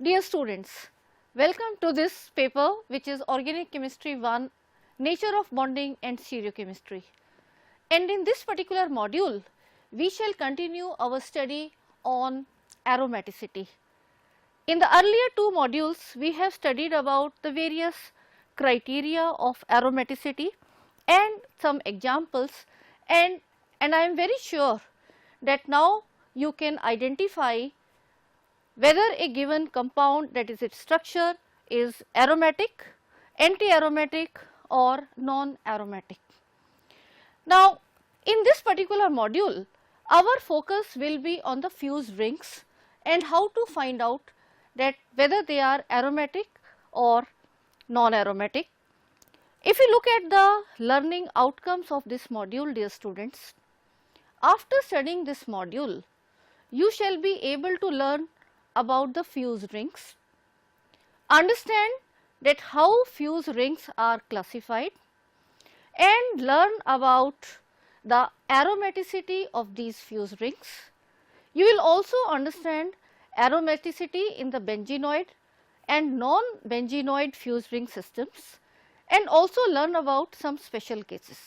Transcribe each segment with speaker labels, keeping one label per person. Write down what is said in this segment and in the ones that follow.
Speaker 1: Dear students, welcome to this paper which is Organic Chemistry 1, Nature of Bonding and Stereochemistry. And in this particular module, we shall continue our study on aromaticity. In the earlier two modules, we have studied about the various criteria of aromaticity and some examples, and I am very sure that now you can identify whether a given compound, that is its structure, is aromatic, anti-aromatic or non-aromatic. Now, in this particular module, our focus will be on the fused rings and how to find out that whether they are aromatic or non-aromatic. If you look at the learning outcomes of this module, dear students, after studying this module, you shall be able to learn about the fused rings, understand that how fused rings are classified, and learn about the aromaticity of these fused rings. You will also understand aromaticity in the benzenoid and non-benzenoid fused ring systems, and also learn about some special cases.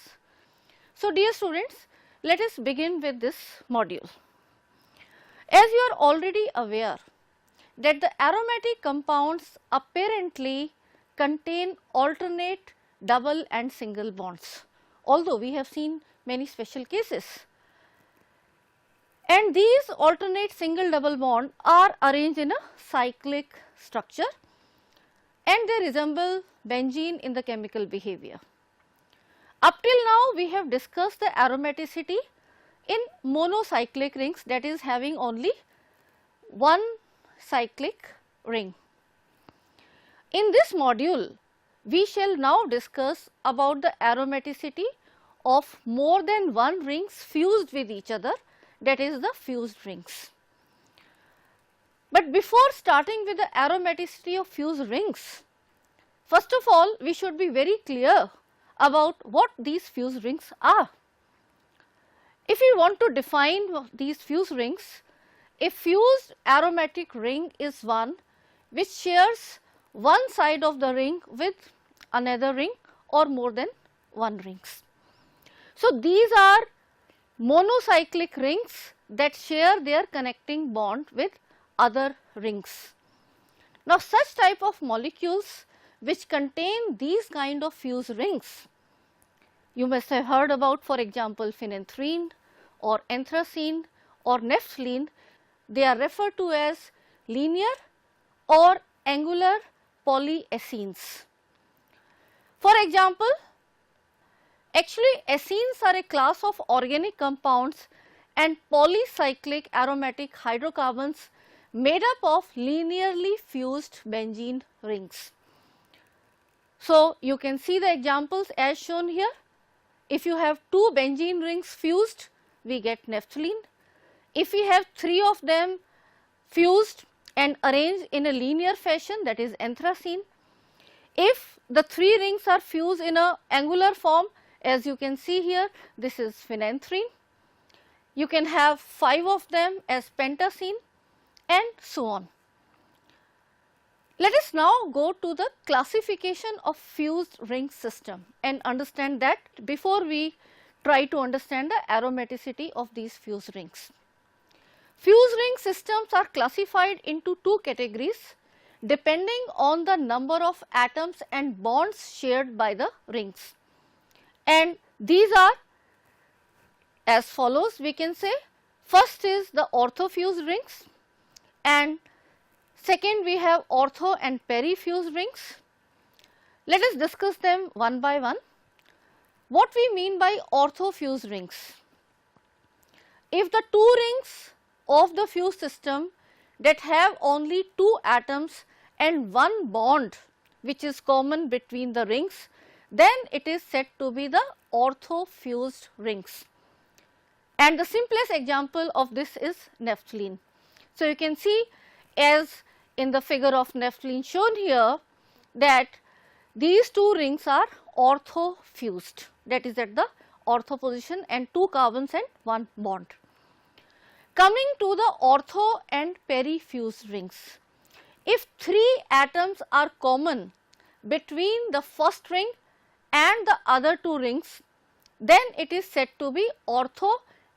Speaker 1: So, dear students, let us begin with this module. As you are already aware that the aromatic compounds apparently contain alternate double and single bonds, although we have seen many special cases. And these alternate single double bond are arranged in a cyclic structure and they resemble benzene in the chemical behavior. Up till now, we have discussed the aromaticity in monocyclic rings, that is having only one cyclic ring. In this module, we shall now discuss about the aromaticity of more than one rings fused with each other, that is the fused rings. But before starting with the aromaticity of fused rings, first of all we should be very clear about what these fused rings are. If we want to define these fused rings, a fused aromatic ring is one which shares one side of the ring with another ring or more than one rings. So, these are monocyclic rings that share their connecting bond with other rings. Now, such type of molecules which contain these kind of fused rings, you must have heard about, for example, Phenanthrene or Anthracene or Naphthalene. They are referred to as linear or angular polyacenes. For example, actually acenes are a class of organic compounds and polycyclic aromatic hydrocarbons made up of linearly fused benzene rings. So, you can see the examples as shown here. If you have two benzene rings fused, we get naphthalene. If we have three of them fused and arranged in a linear fashion, that is anthracene. If the three rings are fused in a angular form, as you can see here, this is phenanthrene. You can have 5 of them as pentacene and so on. Let us now go to the classification of fused ring system and understand that before we try to understand the aromaticity of these fused rings. Fused ring systems are classified into two categories depending on the number of atoms and bonds shared by the rings. And these are as follows, we can say. First is the ortho fused rings, and second we have ortho and peri-fused rings. Let us discuss them one by one. What we mean by ortho fused rings? If the two rings of the fused system that have only two atoms and one bond which is common between the rings, then it is said to be the ortho fused rings. And the simplest example of this is naphthalene. So, you can see as in the figure of naphthalene shown here that these two rings are ortho fused, that is at the ortho position, and two carbons and one bond. Coming to the ortho and peri-fused rings. if 3 atoms are common between the first ring and the other 2 rings, then it is said to be ortho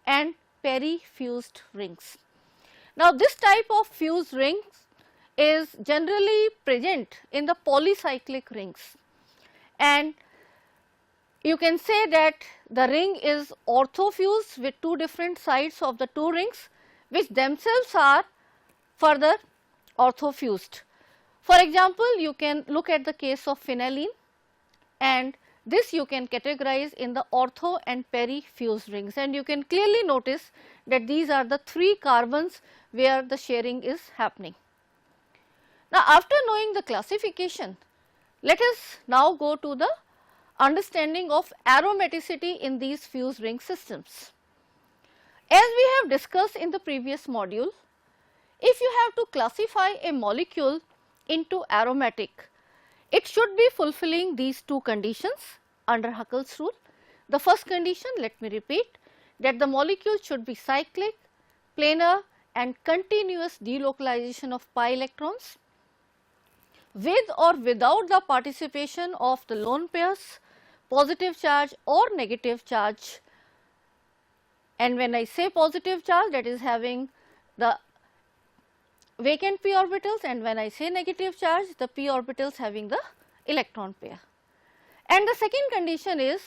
Speaker 1: and peri-fused rings. Now, this type of fused rings is generally present in the polycyclic rings, and you can say that the ring is orthofused with 2 different sides of the 2 rings, which themselves are further orthofused. For example, you can look at the case of phenylene, and this you can categorize in the ortho and peri-fused rings, and you can clearly notice that these are the 3 carbons where the sharing is happening. Now, after knowing the classification, let us now go to the understanding of aromaticity in these fused ring systems. As we have discussed in the previous module, if you have to classify a molecule into aromatic, it should be fulfilling these 2 conditions under Huckel's rule. The first condition, let me repeat, that the molecule should be cyclic, planar and continuous delocalization of pi electrons with or without the participation of the lone pairs, positive charge or negative charge. And when I say positive charge, that is having the vacant p orbitals, and when I say negative charge, the p orbitals having the electron pair. And the second condition is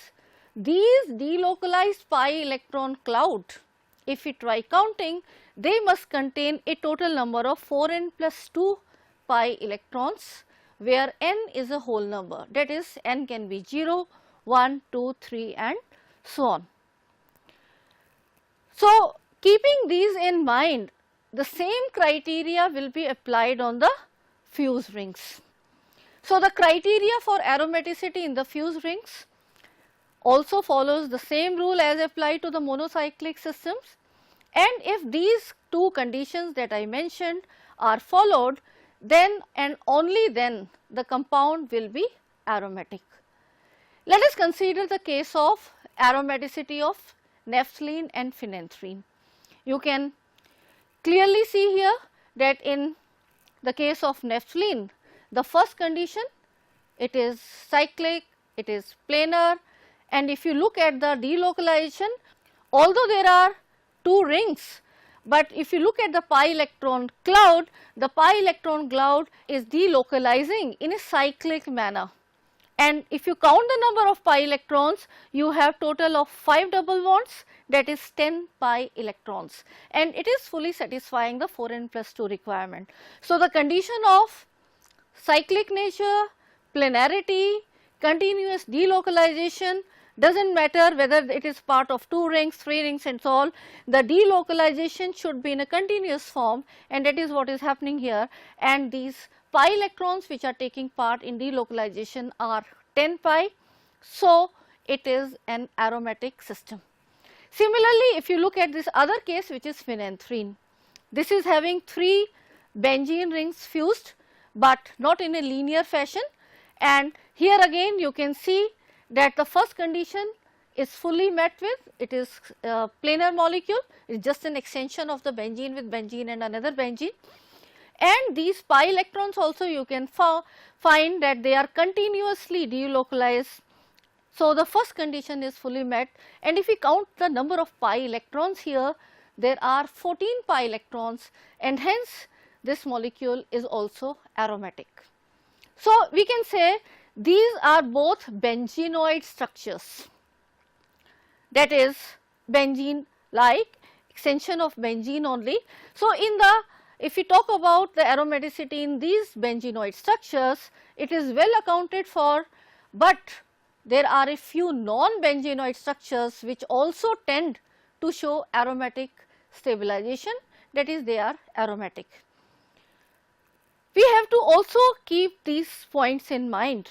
Speaker 1: these delocalized pi electron cloud, if we try counting, they must contain a total number of 4n plus 2 pi electrons, where n is a whole number, that is n can be 0, 1, 2, 3 and so on. So, keeping these in mind, the same criteria will be applied on the fused rings. So, the criteria for aromaticity in the fused rings also follows the same rule as applied to the monocyclic systems, and if these 2 conditions that I mentioned are followed, then and only then the compound will be aromatic. Let us consider the case of aromaticity of naphthalene and phenanthrene. You can clearly see here that in the case of naphthalene, the first condition, it is cyclic, it is planar, and if you look at the delocalization, although there are 2 rings, but if you look at the pi electron cloud, the pi electron cloud is delocalizing in a cyclic manner. And if you count the number of pi electrons, you have total of 5 double bonds, that is 10 pi electrons, and it is fully satisfying the 4n plus 2 requirement. So, the condition of cyclic nature, planarity, continuous delocalization, does not matter whether it is part of 2 rings, 3 rings and so on, the delocalization should be in a continuous form, and that is what is happening here, and these pi electrons which are taking part in delocalization are 10 pi. So, it is an aromatic system. Similarly, if you look at this other case, which is phenanthrene, this is having 3 benzene rings fused, but not in a linear fashion, and here again you can see that the first condition is fully met with, it is a planar molecule, it is just an extension of the benzene with benzene and another benzene, and these pi electrons also you can find that they are continuously delocalized. So, the first condition is fully met, and if we count the number of pi electrons here, there are 14 pi electrons, and hence this molecule is also aromatic. So, we can say these are both benzenoid structures, that is benzene like extension of benzene only. So, in the if we talk about the aromaticity in these benzenoid structures, it is well accounted for, but there are a few non-benzenoid structures which also tend to show aromatic stabilization, that is they are aromatic. We have to also keep these points in mind.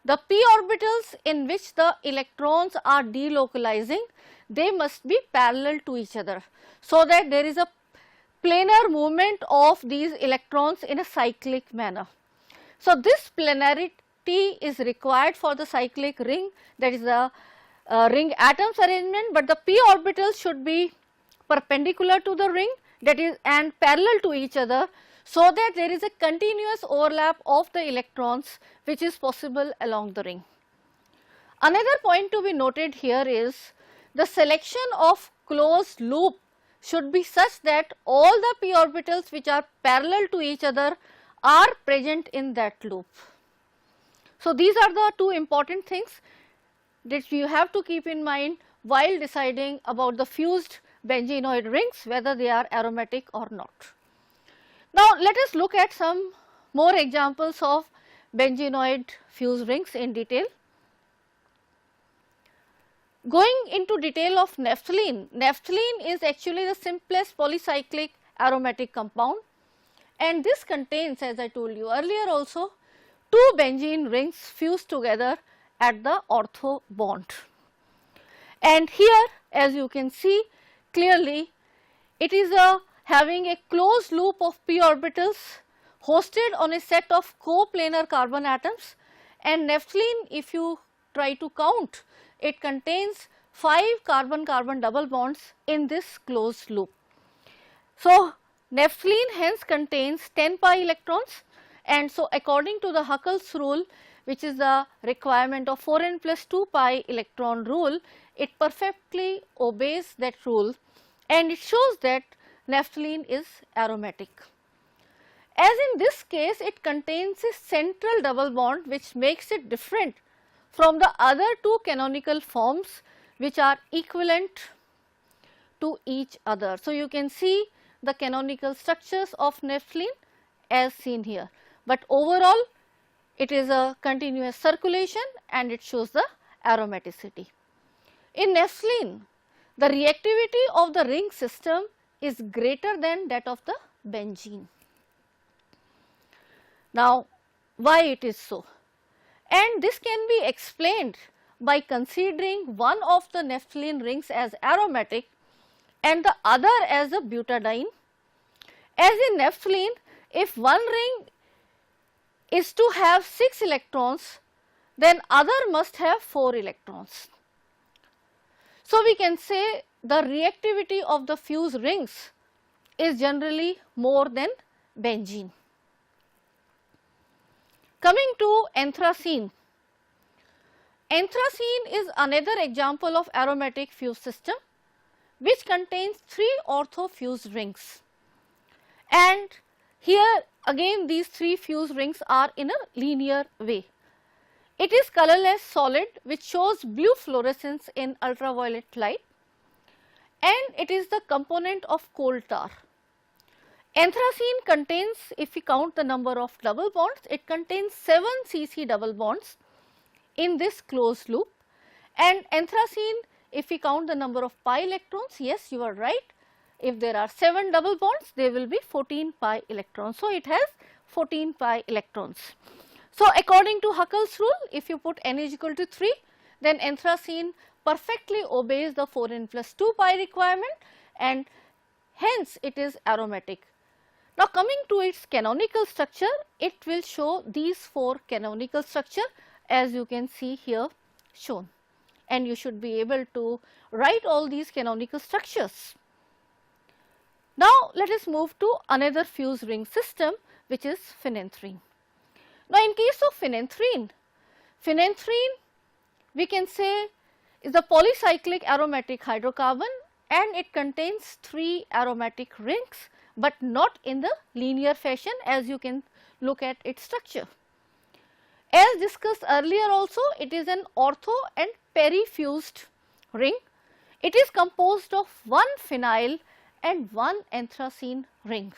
Speaker 1: The p orbitals in which the electrons are delocalizing, they must be parallel to each other, so that there is a planar movement of these electrons in a cyclic manner. So, this planarity is required for the cyclic ring, that is the ring atoms arrangement, but the p orbitals should be perpendicular to the ring, that is and parallel to each other, so that there is a continuous overlap of the electrons which is possible along the ring. Another point to be noted here is the selection of closed loop should be such that all the p orbitals which are parallel to each other are present in that loop. So, these are the two important things that you have to keep in mind while deciding about the fused benzenoid rings, whether they are aromatic or not. Now, let us look at some more examples of benzenoid fused rings in detail. Going into detail of naphthalene, naphthalene is actually the simplest polycyclic aromatic compound, and this contains, as I told you earlier also, two benzene rings fused together at the ortho bond. And here, as you can see clearly, it is having a closed loop of p orbitals hosted on a set of coplanar carbon atoms, and naphthalene, if you try to count, it contains 5 carbon-carbon double bonds in this closed loop. So, naphthalene hence contains 10 pi electrons, and so according to the Huckel's rule, which is the requirement of 4n plus 2 pi electron rule, it perfectly obeys that rule, and it shows that naphthalene is aromatic. As in this case, it contains a central double bond which makes it different from the other two canonical forms which are equivalent to each other. So, you can see the canonical structures of naphthalene as seen here, but overall it is a continuous circulation and it shows the aromaticity. In naphthalene, the reactivity of the ring system is greater than that of the benzene. Now, why it is so? And this can be explained by considering one of the naphthalene rings as aromatic and the other as a butadiene. As in naphthalene, if one ring is to have 6 electrons, then other must have 4 electrons. So, we can say the reactivity of the fused rings is generally more than benzene. Coming to anthracene. Anthracene is another example of aromatic fused system which contains 3 ortho fused rings, and here again these 3 fused rings are in a linear way. It is colorless solid which shows blue fluorescence in ultraviolet light, and it is the component of coal tar. Anthracene contains, if we count the number of double bonds, it contains 7 CC double bonds in this closed loop, and anthracene, if we count the number of pi electrons, yes, you are right, if there are 7 double bonds, there will be 14 pi electrons. So, it has 14 pi electrons. So, according to Huckel's rule, if you put n is equal to 3, then anthracene perfectly obeys the 4n plus 2 pi requirement, and hence it is aromatic. Now, coming to its canonical structure, it will show these 4 canonical structure as you can see here shown, and you should be able to write all these canonical structures. Now, let us move to another fused ring system which is phenanthrene. Now, in case of phenanthrene, phenanthrene we can say is a polycyclic aromatic hydrocarbon, and it contains 3 aromatic rings, but not in the linear fashion as you can look at its structure. As discussed earlier also, it is an ortho and perifused ring. It is composed of 1 phenyl and 1 anthracene ring.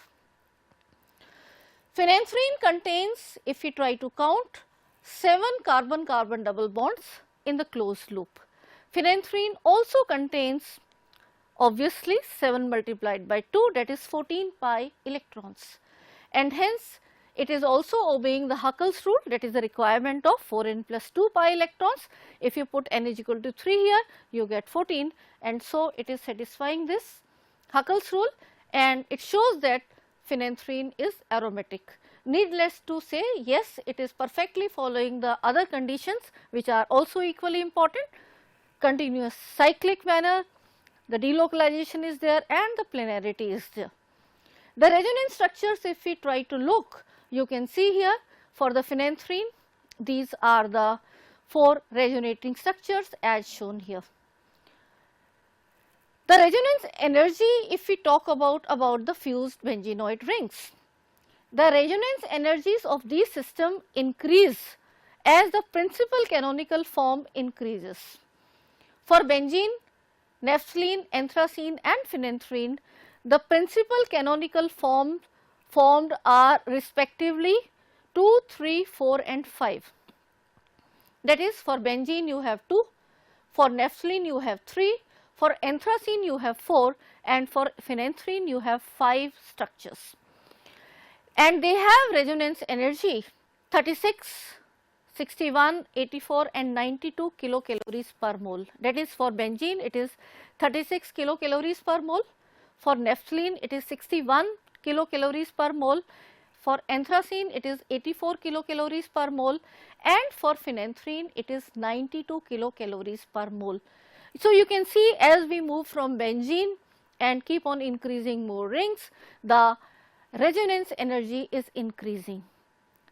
Speaker 1: Phenanthrene contains, if we try to count, 7 carbon-carbon double bonds in the closed loop. Phenanthrene also contains obviously 7 multiplied by 2, that is 14 pi electrons, and hence it is also obeying the Huckel's rule, that is the requirement of 4n plus 2 pi electrons. If you put n is equal to 3 here, you get 14, and so it is satisfying this Huckel's rule, and it shows that phenanthrene is aromatic. Needless to say, yes, it is perfectly following the other conditions which are also equally important: continuous cyclic manner, the delocalization is there, and the planarity is there. The resonance structures, if we try to look, you can see here for the phenanthrene, these are the 4 resonating structures as shown here. The resonance energy, if we talk about the fused benzenoid rings, the resonance energies of these systems increase as the principal canonical form increases. For benzene, naphthalene, anthracene and phenanthrene, the principal canonical forms formed are respectively 2, 3, 4 and 5. That is, for benzene you have 2, for naphthalene you have 3, for anthracene you have 4 and for phenanthrene you have 5 structures. And they have resonance energy 36, 61, 84 and 92 kilocalories per mole. That is, for benzene it is 36 kilocalories per mole, for naphthalene it is 61 kilocalories per mole, for anthracene it is 84 kilocalories per mole and for phenanthrene it is 92 kilocalories per mole. So, you can see as we move from benzene and keep on increasing more rings, the resonance energy is increasing.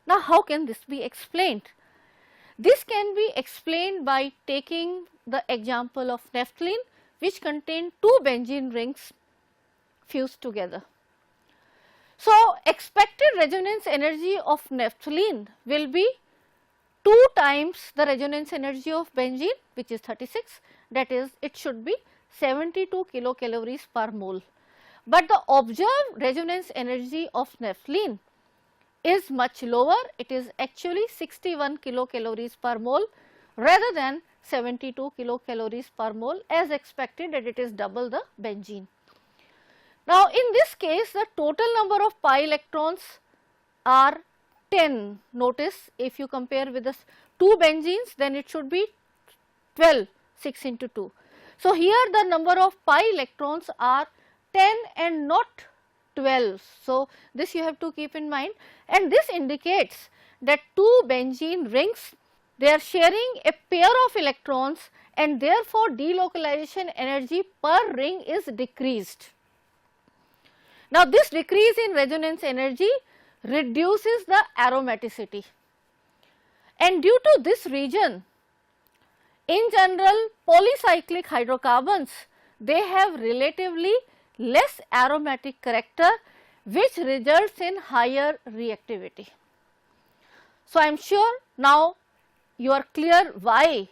Speaker 1: Now, how can this be explained? This can be explained by taking the example of naphthalene, which contain 2 benzene rings fused together. So, expected resonance energy of naphthalene will be 2 times the resonance energy of benzene, which is 36, that is, it should be 72 kilocalories per mole. But the observed resonance energy of naphthalene is much lower, it is actually 61 kilocalories per mole rather than 72 kilocalories per mole, as expected that it is double the benzene. Now, in this case the total number of pi electrons are 10. Notice, if you compare with the 2 benzenes, then it should be 12, 6 into 2. So, here the number of pi electrons are 10 and not 12. So, this you have to keep in mind, and this indicates that 2 benzene rings, they are sharing a pair of electrons and therefore delocalization energy per ring is decreased. Now, this decrease in resonance energy reduces the aromaticity, and due to this reason, in general polycyclic hydrocarbons, they have relatively less aromatic character, which results in higher reactivity. So, I am sure now you are clear why,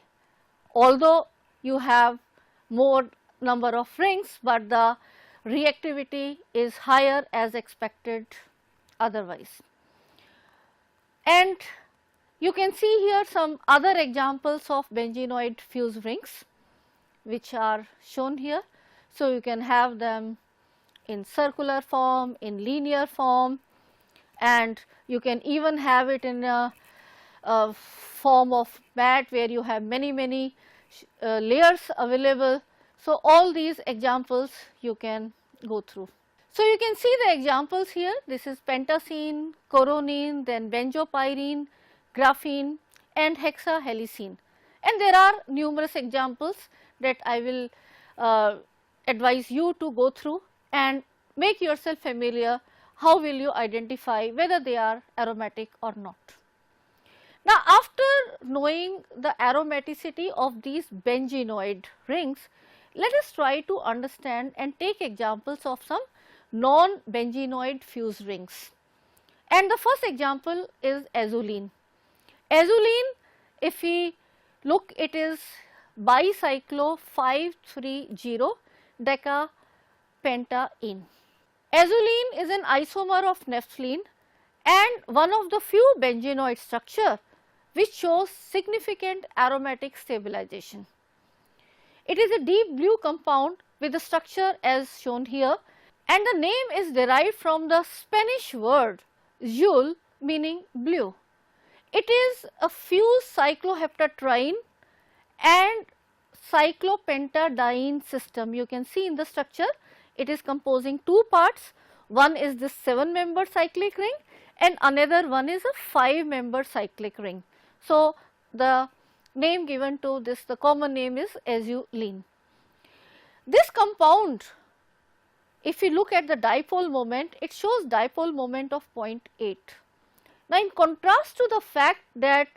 Speaker 1: although you have more number of rings, but the reactivity is higher as expected otherwise. And you can see here some other examples of benzenoid fused rings which are shown here. So, you can have them in circular form, in linear form, and you can even have it in a form of mat where you have many layers available. So, all these examples you can go through. So, you can see the examples here. This is pentacene, coronene, then benzopyrene, graphene and hexahelicene, and there are numerous examples that I will advise you to go through and make yourself familiar how will you identify whether they are aromatic or not. Now, after knowing the aromaticity of these benzenoid rings, let us try to understand and take examples of some non-benzenoid fused rings. And the first example is azulene. Azulene, if we look, it is bicyclo 530 decapentaene. Azulene is an isomer of naphthalene and one of the few benzenoid structure which shows significant aromatic stabilization. It is a deep blue compound with the structure as shown here, and the name is derived from the Spanish word azul, meaning blue. It is a fused cycloheptatriene and cyclopentadiene system. You can see in the structure it is composing 2 parts. One is this 7-member cyclic ring and another one is a 5-member cyclic ring. So, the name given to this, the common name is azulene. This compound if you look at the dipole moment, it shows dipole moment of 0.8. Now, in contrast to the fact that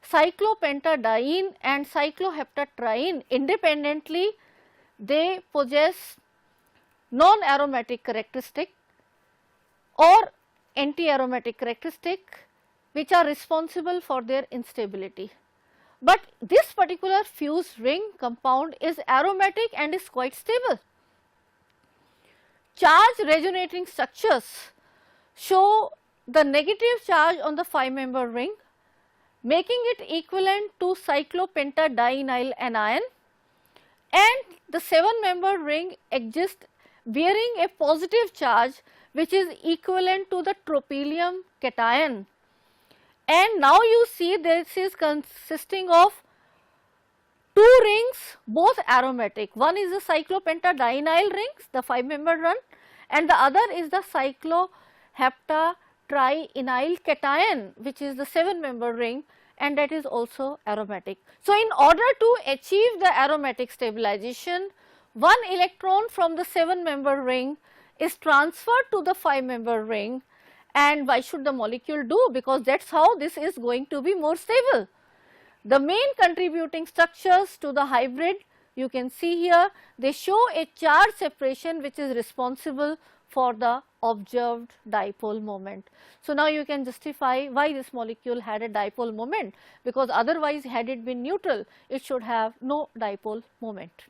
Speaker 1: cyclopentadiene and cycloheptatriene independently they possess non-aromatic characteristic or anti-aromatic characteristic which are responsible for their instability. But this particular fused ring compound is aromatic and is quite stable. Charge resonating structures show the negative charge on the 5-member ring, making it equivalent to cyclopentadienyl anion, and the 7-member ring exists bearing a positive charge which is equivalent to the tropylium cation. And now you see this is consisting of 2 rings, both aromatic. One is the cyclopentadienyl rings, the 5-member one, and the other is the cycloheptatrienyl cation, which is the 7-member ring, and that is also aromatic. So, in order to achieve the aromatic stabilization, 1 electron from the 7-member ring is transferred to the 5-member ring. And why should the molecule do? Because that is how this is going to be more stable. The main contributing structures to the hybrid, you can see here, they show a charge separation which is responsible for the observed dipole moment. So, now you can justify why this molecule had a dipole moment, because otherwise had it been neutral, it should have no dipole moment.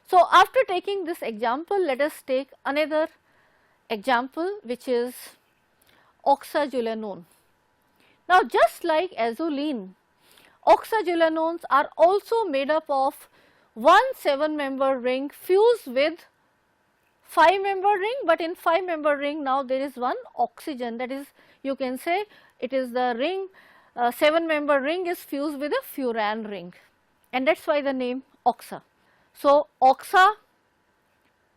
Speaker 1: So, after taking this example, let us take another example which is oxazoleinone. Now, just like azulene, oxazolenones are also made up of 1 7-member ring fused with 5-member ring, but in 5-member ring now there is one oxygen, that is you can say it is the ring 7-member ring is fused with a furan ring, and that is why the name oxa. So, oxa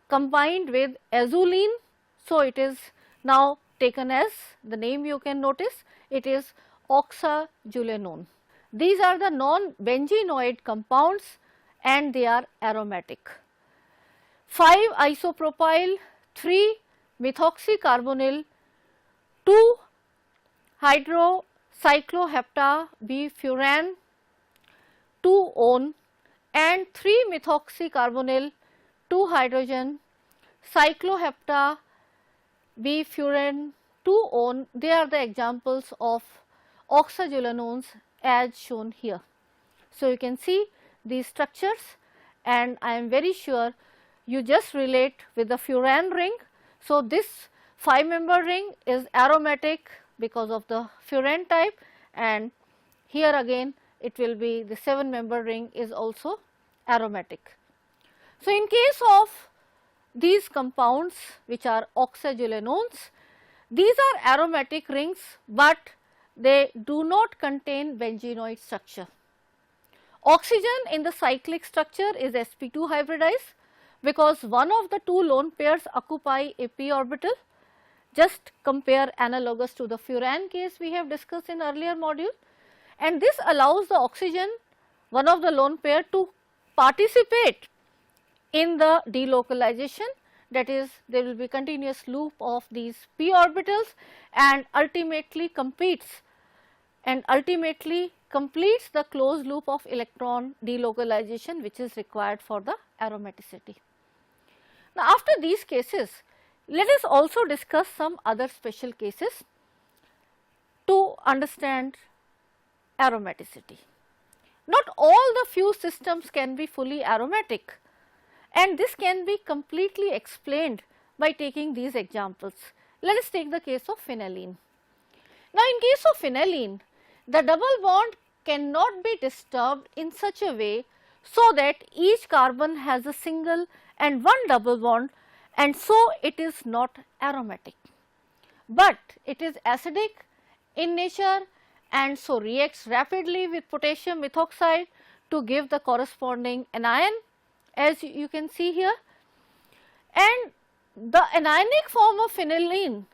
Speaker 1: combined with azulene, so it is now taken as the name you can notice, it is oxazoleinone. These are the non-benzenoid compounds and they are aromatic. 5 isopropyl, 3 methoxycarbonyl, 2 hydrocycloheptabfuran, 2 one and 3 methoxycarbonyl, 2 hydrogen, cycloheptabfuran, 2 one, they are the examples of oxazolenones as shown here. So, you can see these structures, and I am very sure you just relate with the furan ring. So, this 5-member ring is aromatic because of the furan type, and here again it will be the 7-member ring is also aromatic. So, in case of these compounds which are oxazolenones, these are aromatic rings, but they do not contain benzenoid structure. Oxygen in the cyclic structure is sp2 hybridized because one of the 2 lone pairs occupy a p orbital. Just compare analogous to the furan case we have discussed in earlier module, and this allows the oxygen, one of the lone pair, to participate in the delocalization, that is there will be continuous loop of these p orbitals and ultimately completes the closed loop of electron delocalization which is required for the aromaticity. Now, after these cases, let us also discuss some other special cases to understand aromaticity. Not all the fused systems can be fully aromatic, and this can be completely explained by taking these examples. Let us take the case of phenylene. Now, in case of phenylene, the double bond cannot be disturbed in such a way so that each carbon has a single and one double bond, and so it is not aromatic, but it is acidic in nature and so reacts rapidly with potassium methoxide to give the corresponding anion, as you can see here. And the anionic form of phenylene,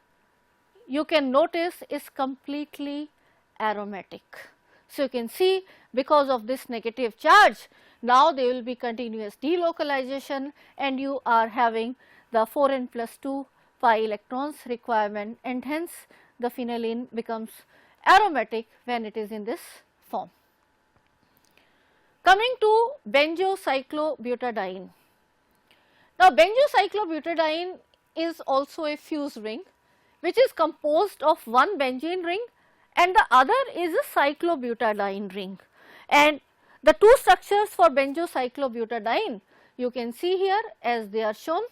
Speaker 1: you can notice, is completely aromatic. So, you can see because of this negative charge, now there will be continuous delocalization and you are having the 4n plus 2 pi electrons requirement, and hence the phenylene becomes aromatic when it is in this form. Coming to benzocyclobutadiene. Now, benzocyclobutadiene is also a fused ring which is composed of one benzene ring and the other is a cyclobutadiene ring, and the two structures for benzocyclobutadiene you can see here as they are shown.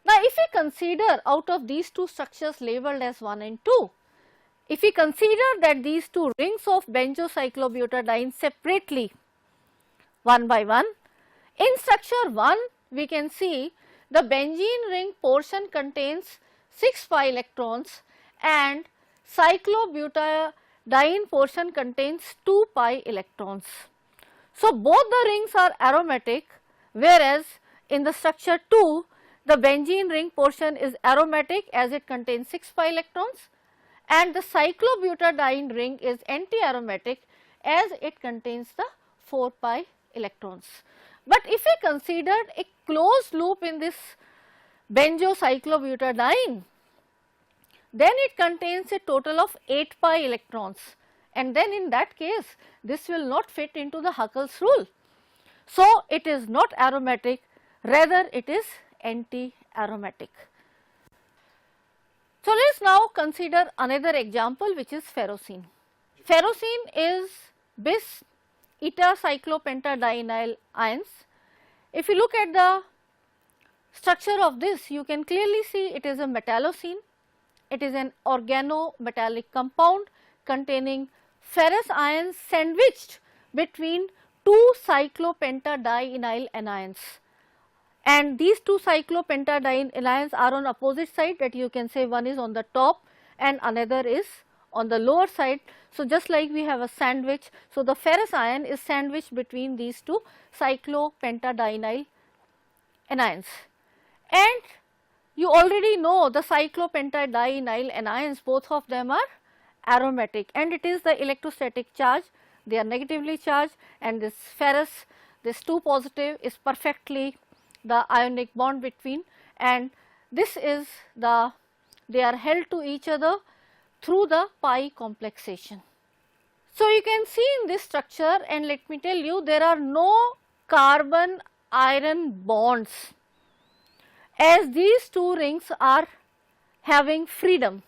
Speaker 1: Now, if we consider out of these two structures labeled as 1 and 2, if we consider that these two rings of benzocyclobutadiene separately one by one, in structure 1 we can see the benzene ring portion contains 6 pi electrons and cyclobutadiene portion contains 2 pi electrons. So, both the rings are aromatic, whereas in the structure 2 the benzene ring portion is aromatic as it contains 6 pi electrons, and the cyclobutadiene ring is anti-aromatic as it contains the 4 pi electrons. But if we considered a closed loop in this benzocyclobutadiene, then it contains a total of 8 pi electrons, and then in that case this will not fit into the Huckel's rule. So, it is not aromatic, rather it is anti-aromatic. So, let us now consider another example, which is ferrocene. Ferrocene is bis eta cyclopentadienyl ions. If you look at the structure of this, you can clearly see it is a metallocene. It is an organometallic compound containing ferrous ions sandwiched between two cyclopentadienyl anions, and these two cyclopentadienyl anions are on opposite side, that you can say one is on the top and another is on the lower side. So, just like we have a sandwich, so the ferrous ion is sandwiched between these two cyclopentadienyl anions, and you already know the cyclopentadienyl anions, both of them are aromatic, and it is the electrostatic charge, they are negatively charged, and this ferrous, this 2 positive is perfectly the ionic bond between, and this is the, they are held to each other through the pi complexation. So, you can see in this structure, and let me tell you, there are no carbon iron bonds, as these two rings are having freedom.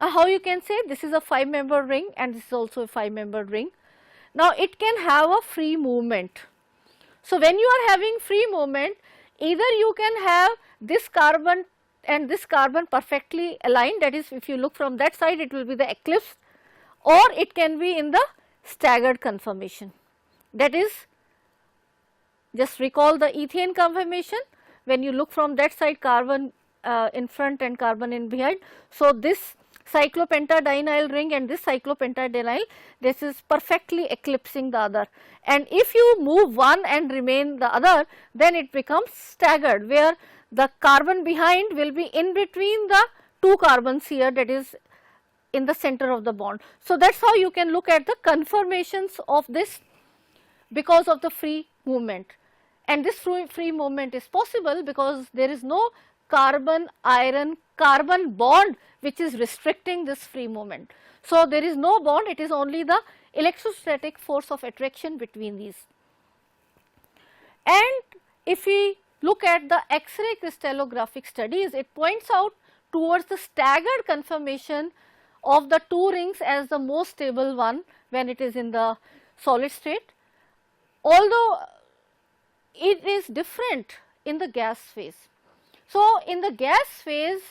Speaker 1: Now, how you can say this is a 5-membered ring and this is also a 5-membered ring. Now, it can have a free movement. So, when you are having free movement, either you can have this carbon and this carbon perfectly aligned, that is, if you look from that side it will be the eclipse, or it can be in the staggered conformation. That is, just recall the ethane conformation, when you look from that side, carbon in front and carbon in behind. So, this cyclopentadienyl ring and this cyclopentadienyl, this is perfectly eclipsing the other, and if you move one and remain the other, then it becomes staggered, where the carbon behind will be in between the two carbons here, that is in the center of the bond. So, that is how you can look at the conformations of this because of the free movement, and this free movement is possible because there is no carbon iron carbon bond which is restricting this free movement. So, there is no bond, it is only the electrostatic force of attraction between these. And if we look at the X-ray crystallographic studies, it points out towards the staggered conformation of the two rings as the most stable one when it is in the solid state, although it is different in the gas phase. So, in the gas phase,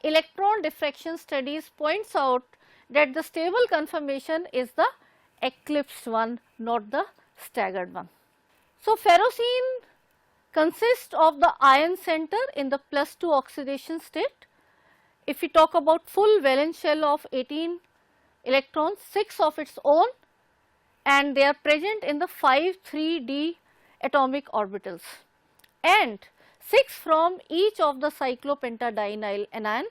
Speaker 1: electron diffraction studies points out that the stable conformation is the eclipsed one, not the staggered one. So, ferrocene consists of the ion center in the +2 oxidation state. If we talk about full valence shell of 18 electrons, 6 of its own, and they are present in the 5 3d atomic orbitals, and 6 from each of the cyclopentadienyl anion,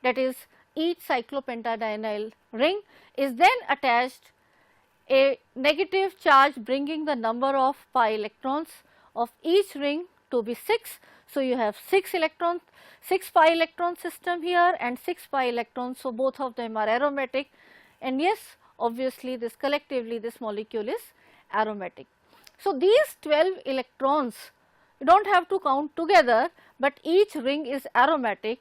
Speaker 1: that is each cyclopentadienyl ring is then attached a negative charge bringing the number of pi electrons of each ring to be 6. So, you have 6 electrons, 6 pi electron system here and 6 pi electrons. So, both of them are aromatic, and yes, obviously this collectively this molecule is aromatic. So, these 12 electrons you do not have to count together, but each ring is aromatic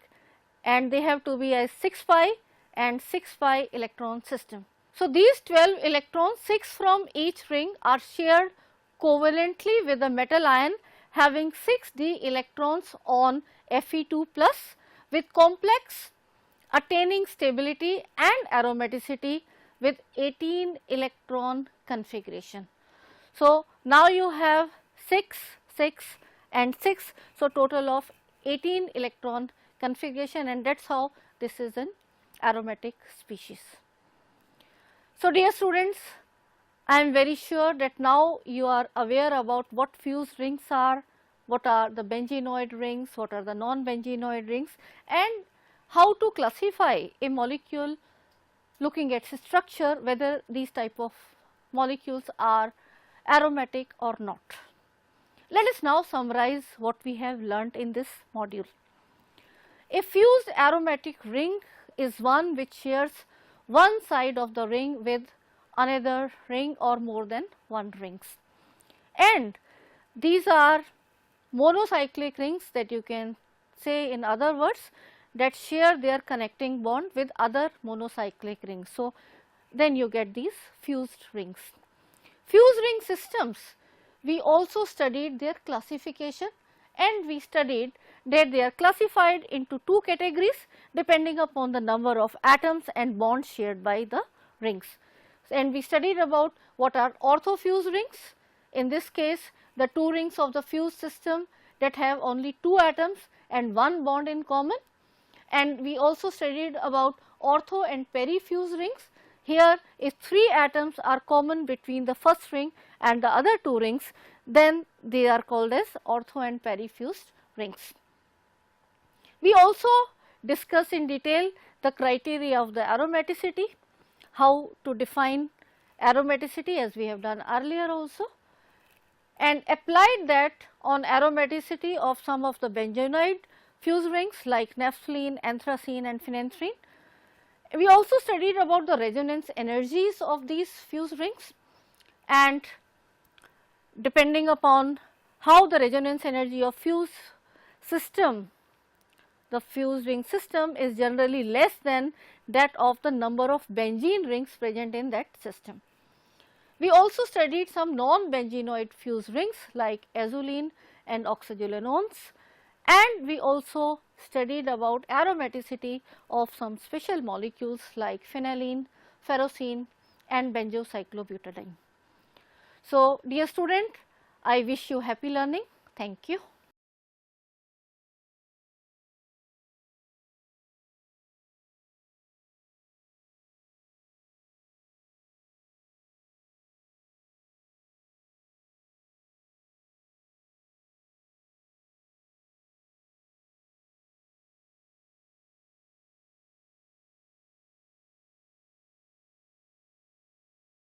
Speaker 1: and they have to be a 6 pi and 6 pi electron system. So, these 12 electrons, 6 from each ring, are shared covalently with the metal ion having 6d electrons on Fe2 plus with complex attaining stability and aromaticity with 18 electron configuration. So, now you have 6, 6 and 6. So, total of 18 electron configuration, and that is how this is an aromatic species. So, dear students, I am very sure that now you are aware about what fused rings are, what are the benzenoid rings, what are the non-benzenoid rings, and how to classify a molecule looking at its structure, whether these type of molecules are aromatic or not. Let us now summarize what we have learnt in this module. A fused aromatic ring is one which shares one side of the ring with another ring or more than one rings, and these are monocyclic rings, that you can say in other words, that share their connecting bond with other monocyclic rings. So, then you get these fused rings. Fused ring systems, we also studied their classification, and we studied that they are classified into two categories depending upon the number of atoms and bonds shared by the rings. And we studied about what are ortho fused rings. In this case, the two rings of the fused system that have only two atoms and one bond in common, and we also studied about ortho and peri-fused rings. Here, if 3 atoms are common between the first ring and the other 2 rings, then they are called as ortho and peri-fused rings. We also discuss in detail the criteria of the aromaticity, how to define aromaticity as we have done earlier also, and applied that on aromaticity of some of the benzenoid fused rings like naphthalene, anthracene and phenanthrene. We also studied about the resonance energies of these fused rings, and depending upon how the resonance energy of fused system, the fused ring system is generally less than that of the number of benzene rings present in that system. We also studied some non-benzenoid fused rings like azulene and oxazolenones, and we also studied about aromaticity of some special molecules like phenylene, ferrocene and benzocyclobutadiene. So, dear student, I wish you happy learning. Thank you.